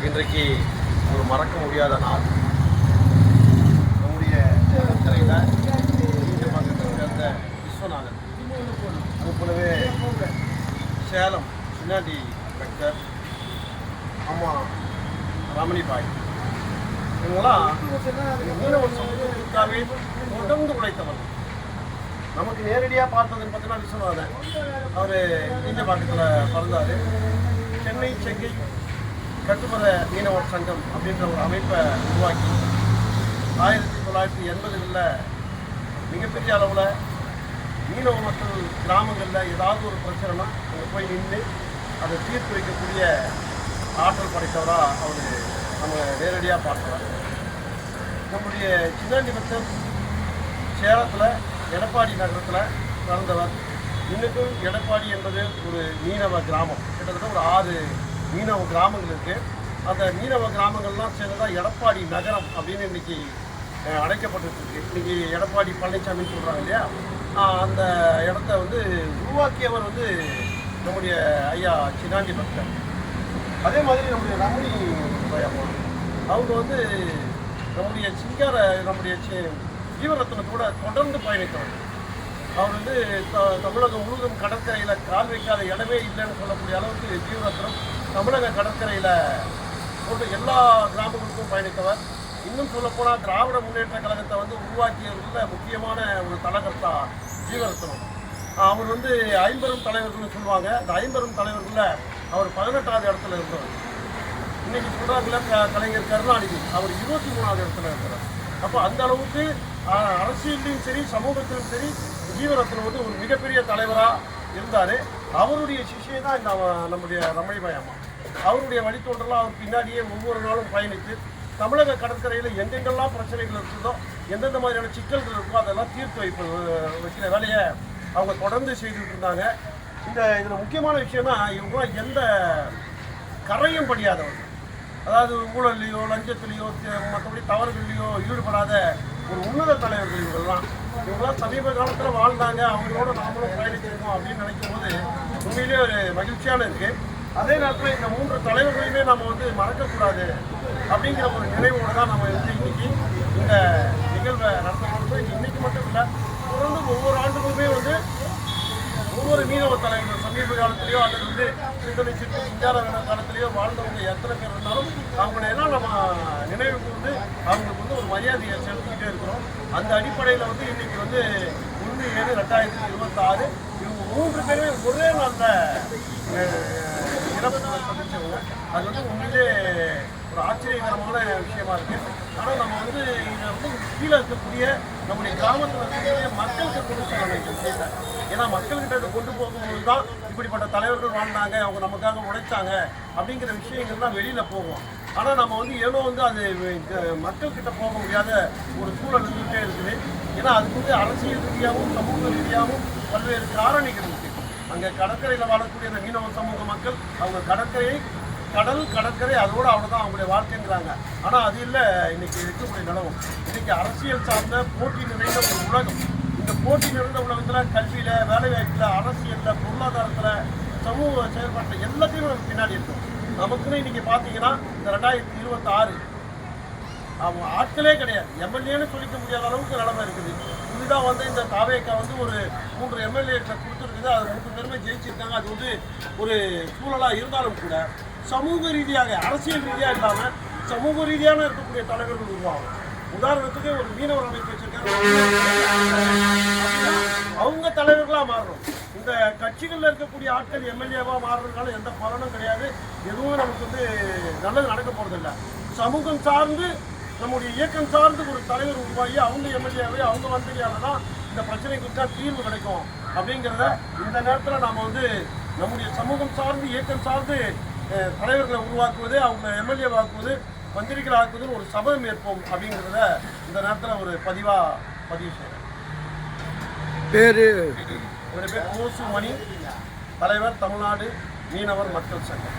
இன்றைக்கு ஒரு மறக்க முடியாத நாள். நம்முடைய கரையில் பக்கத்தில் சேர்ந்த விஸ்வநாதன், அது போலவே சேலம் சின்னாடி டாக்டர் அம்மா ரமணிபாய், இவங்களாம் மீனவர் சமூகத்திற்காகவே தொடர்ந்து உழைத்தவர். நமக்கு நேரடியாக பார்த்ததுன்னு பார்த்தீங்கன்னா விஸ்வநாதன், அவர் பக்கத்தில் பிறந்தார். சென்னை செங்கை கட்டுமர மீனவர் சங்கம் அப்படின்ற ஒரு அமைப்பை உருவாக்கி 1980களில் மிகப்பெரிய அளவில் மீனவ மக்கள் கிராமங்களில் ஏதாவது ஒரு பிரச்சனைனா அங்கே போய் நின்று அதை தீர்த்து வைக்கக்கூடிய ஆற்றல் படைத்தவராக அவர் நம்ம நேரடியாக பார்க்கலாம். நம்முடைய சின்னாண்டி பக்கம் சேலத்தில் எடப்பாடி நகரத்தில் பிறந்தவர். இன்னைக்கும் எடப்பாடி என்பது ஒரு மீனவ கிராமம். கிட்டத்தட்ட ஒரு 6 மீனவ கிராமங்கள் இருக்குது. அந்த மீனவ கிராமங்கள்லாம் சேர்ந்ததான் எடப்பாடி நகரம் அப்படின்னு இன்றைக்கி அழைக்கப்பட்டுருக்கு. இன்றைக்கி எடப்பாடி பழனிசாமின்னு சொல்கிறாங்க இல்லையா, அந்த இடத்த உருவாக்கியவர் நம்முடைய ஐயா சின்னாண்டி பக்தர். அதே மாதிரி நம்முடைய ரமணி அம்மா, அவங்க நம்முடைய சிங்கார நம்முடைய ஜீவரத்னத்தோட தொடர்ந்து பயணித்தவர். அவர் தமிழகம் முழுவதும் கடற்கரையில் கால் வைக்காத இடமே இல்லைன்னு சொல்லக்கூடிய அளவுக்கு ஜீவரத்னம் தமிழக கடற்கரையில் போட்டு எல்லா கிராமங்களுக்கும் பயணித்தவர். இன்னும் சொல்லப்போனால் திராவிட முன்னேற்ற கழகத்தை உருவாக்கியவர்களில் முக்கியமான ஒரு தலைகர்த்தா ஜீவரத்னம். அவர் 50 தலைவர்கள்னு சொல்லுவாங்க. அந்த 50 தலைவர்களில் அவர் 18வது இடத்துல இருந்தவர். இன்றைக்கி சொல்கிறாங்கள கலைஞர் கருணாநிதி, அவர் 23வது இடத்துல இருக்கிறார். அப்போ அந்த அளவுக்கு அரசியலையும் சரி சமூகத்திலும் சரி ஜீவரத்னம் ஒரு மிகப்பெரிய தலைவராக இருந்தார். அவருடைய சிஷ்யை தான் இந்த நம்முடைய ரமணிபாய் அம்மா. அவருடைய வழித்தோன்றலாம் அவர் பின்னாடியே ஒவ்வொரு நாளும் பயணித்து தமிழக கடற்கரையில் எங்கெங்கெல்லாம் பிரச்சனைகள் இருக்குதோ, எந்தெந்த மாதிரியான சிக்கல்கள் இருக்கோ அதெல்லாம் தீர்த்து வைக்கிற வேலையை அவங்க தொடர்ந்து செய்துட்டு இருந்தாங்க. இதில் முக்கியமான விஷயம்னா இவங்களாம் எந்த கரையும் படியாதவர்கள். அதாவது ஊழல்லையோ லஞ்சத்துலேயோ மற்றபடி தவறுகள்லையோ ஈடுபடாத ஒரு உன்னத தலைவர்கள் இவங்கெல்லாம் சமீப காலத்தில் வாழ்ந்தாங்க. அவங்களோட நாமளும் பயணிச்சிருக்கோம் அப்படின்னு நினைக்கும் போது உண்மையிலேயே ஒரு மகிழ்ச்சியான இருக்குது. அதே நேரத்தில் இந்த 3 தலைவர்களையுமே நம்ம மறக்கக்கூடாது அப்படிங்கிற ஒரு நினைவோடு தான் நம்ம இன்னைக்கு இந்த நிகழ்வை நடத்தணும். இன்னைக்கு மட்டும் இல்லை, தொடர்ந்து ஒவ்வொரு ஆண்டுகளுமே ஒவ்வொரு மீனவ தலைவர்கள் சமீப காலத்திலேயோ அல்லது சிந்தனை சிட்டு சிங்கார காலத்திலேயோ வாழ்ந்தவங்க எத்தனை பேர் இருந்தாலும் அவங்களெல்லாம் நம்ம நினைவு கூர்ந்து அவங்களுக்கு ஒரு மரியாதையை செலுத்திக்கிட்டே இருக்கிறோம். அந்த அடிப்படையில் இன்னைக்கு 1/7/2026 இவங்க 3 பேருமே ஒரே நாளில் இறப்பு சந்திச்சவங்க. அது உண்மையிலே ஒரு ஆச்சரியகரமான விஷயமா இருக்குது. ஆனால் நம்ம இதை கீழே இருக்கக்கூடிய நம்முடைய கிராமத்தில் இருக்கக்கூடிய மக்களுக்கு கொண்டு சொல்லணும் இந்த விஷயத்தை. ஏன்னா மக்கள்கிட்ட இதை கொண்டு போகும்போது தான் இப்படிப்பட்ட தலைவர்கள் வாழ்ந்தாங்க, அவங்க நமக்காக உழைச்சாங்க அப்படிங்கிற விஷயங்கள்லாம் வெளியில் போகும். ஆனால் நம்ம ஏனோ அது மக்கள்கிட்ட போக முடியாத ஒரு சூழல் இருந்துகிட்டே இருக்குது. ஏன்னா அதுக்கு அரசியல் ரீதியாகவும் சமூக ரீதியாகவும் பல்வேறு காரணிகள் இருக்குது. அங்கே கடற்கரையில் வாழக்கூடிய அந்த மீனவ சமூக மக்கள் அவங்க கடற்கரை அதோடு அவ்வளோதான் அவங்களுடைய வாழ்க்கைங்கிறாங்க. ஆனால் அது இல்லை இன்னைக்கு இருக்கக்கூடிய நிலவும். இன்றைக்கி அரசியல் சார்ந்த போட்டி நிறைந்த ஒரு உலகம். இந்த போட்டி நிறைந்த உலகத்தில் கல்வியில், வேலைவாய்ப்பில், அரசியலில், பொருளாதாரத்தில், சமூக செயல்பாட்டில் எல்லாத்தையும் நம்ம பின்னாடி இருக்கும். நமக்குன்னு இன்றைக்கி பார்த்தீங்கன்னா இந்த 2026 அவங்க ஆட்களே கிடையாது. எம்எல்ஏன்னு சொல்லிக்க முடியாத அளவுக்கு நிலைமை இருக்குது. புதிதாக இந்த தாவேக்கா ஒரு 3 எம்எல்ஏக்களை கொடுத்துருக்குது. அது 3 பேருமே ஜெயிச்சிருக்காங்க. அது ஒரு சூழலாக இருந்தாலும் கூட சமூக ரீதியாக அரசியல் ரீதியாக இல்லாமல் சமூக ரீதியான இருக்கக்கூடிய தலைவர்கள் உருவாகும். உதாரணத்துக்கு ஒரு மீனவர் அமைப்பு வச்சிருக்காங்க, அவங்க தலைவர்களாக மாறணும். இந்த கட்சிகளில் இருக்கக்கூடிய ஆட்கள் எம்எல்ஏவாக மாறுறதுனால எந்த பலனும் கிடையாது. எதுவும் நமக்கு நல்லது நடக்க போகிறதில்லை. சமூகம் சார்ந்து நம்முடைய இயக்கம் சார்ந்து ஒரு தலைவர் உருவாகி அவங்க எம்எல்ஏவே அவங்க மந்திரியால் தான் இந்த பிரச்சனைகளுக்கு தீர்வு கிடைக்கும் அப்படிங்கிறத இந்த நேரத்தில் நாம் நம்முடைய சமூகம் சார்ந்து இயக்கம் சார்ந்து தலைவர்களை உருவாக்குவது, அவங்க எம்எல்ஏ ஆக்குவது, மந்திரிகள் ஆக்குவது ஒரு சபதம் ஏற்போம் அப்படிங்கிறத இந்த நேரத்தில் ஒரு பதிவு செய்கிறேன். என்னுடைய பேர் கோசு மணி, தலைவர் தமிழ்நாடு மீனவர் மக்கள் சங்கம்.